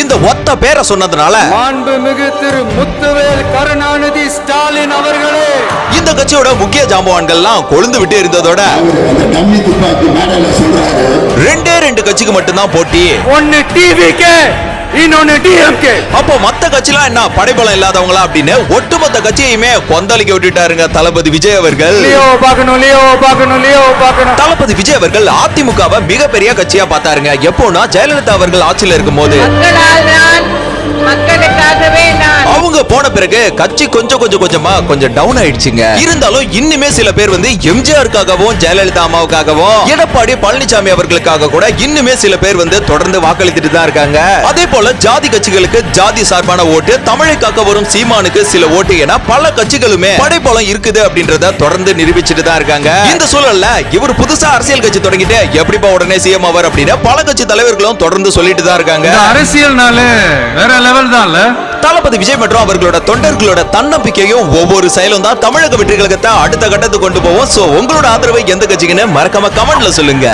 இந்த ஒத்த பேரை சொன்னதுனால மாண்புமிகு திரு முத்துவேல் கருணாநிதி ஸ்டாலின் அவர்களே இந்த கட்சியோட முக்கிய ஜாம்பவான்கள்லாம் கொழுந்து விட்டு இருந்ததோட ரெண்டு கட்சிக்கு மட்டும்தான் போட்டி. ஒன்னு டிவிகே, இன்னொன்னு டிஎம்கே. அப்போ மத்த கட்சிலாம் என்ன படைபலம் இல்லாதவங்களா அப்படின்னு ஒட்டுமொத்த கட்சியுமே கொந்தளிக்க விட்டுட்டாருங்க தளபதி விஜய் அவர்கள். தளபதி விஜய் அவர்கள் அதிமுகவை மிகப்பெரிய கட்சியா பார்த்தாருங்க. எப்போனா ஜெயலலிதா அவர்கள் ஆட்சியில இருக்கும் போது அவங்க போன பிறகு கட்சி கொஞ்சம் டவுன் ஆயிடுச்சுங்க. இருந்தாலும் இன்னுமே சில பேர் வந்து எம்ஜிஆருக்காகவும் ஜெயலலிதா அம்மாவுக்காகவும் எடப்பாடி பழனிசாமி அவர்களுக்காக கூட இன்னுமே சில பேர் வந்து தொடர்ந்து வாக்களித்துட்டு தான் இருக்காங்க. அதே போல ஜாதி கட்சிகளுக்கு ஜாதி சார்பான ஓட்டு, தமிழை காக்க வரும் சீமானுக்கு சில ஓட்டு என பல கட்சிகளுமே படைபலம் இருக்குது அப்படின்றத தொடர்ந்து நிரூபிச்சுட்டு தான் இருக்காங்க. இந்த சூழல்ல இவர் புதுசா அரசியல் கட்சி தொடங்கிட்டு எப்படிப்பா உடனே சிஎம் அவர் அப்படின்னு பல கட்சி தலைவர்களும் தொடர்ந்து சொல்லிட்டு தான் இருக்காங்க. அரசியல்னாலே வேற லெவல் தான். தளபதி விஜய் மற்றும் அவர்களோட தொண்டர்களோட தன்னம்பிக்கையும் ஒவ்வொரு செயலும் தான் தமிழக வெற்றி கழகத்தை அடுத்த கட்டத்துக்கு கொண்டு போவோம். சோ உங்களோட ஆதரவை எந்த கட்சிக்குன்னு மறக்காம கமெண்ட்ல சொல்லுங்க.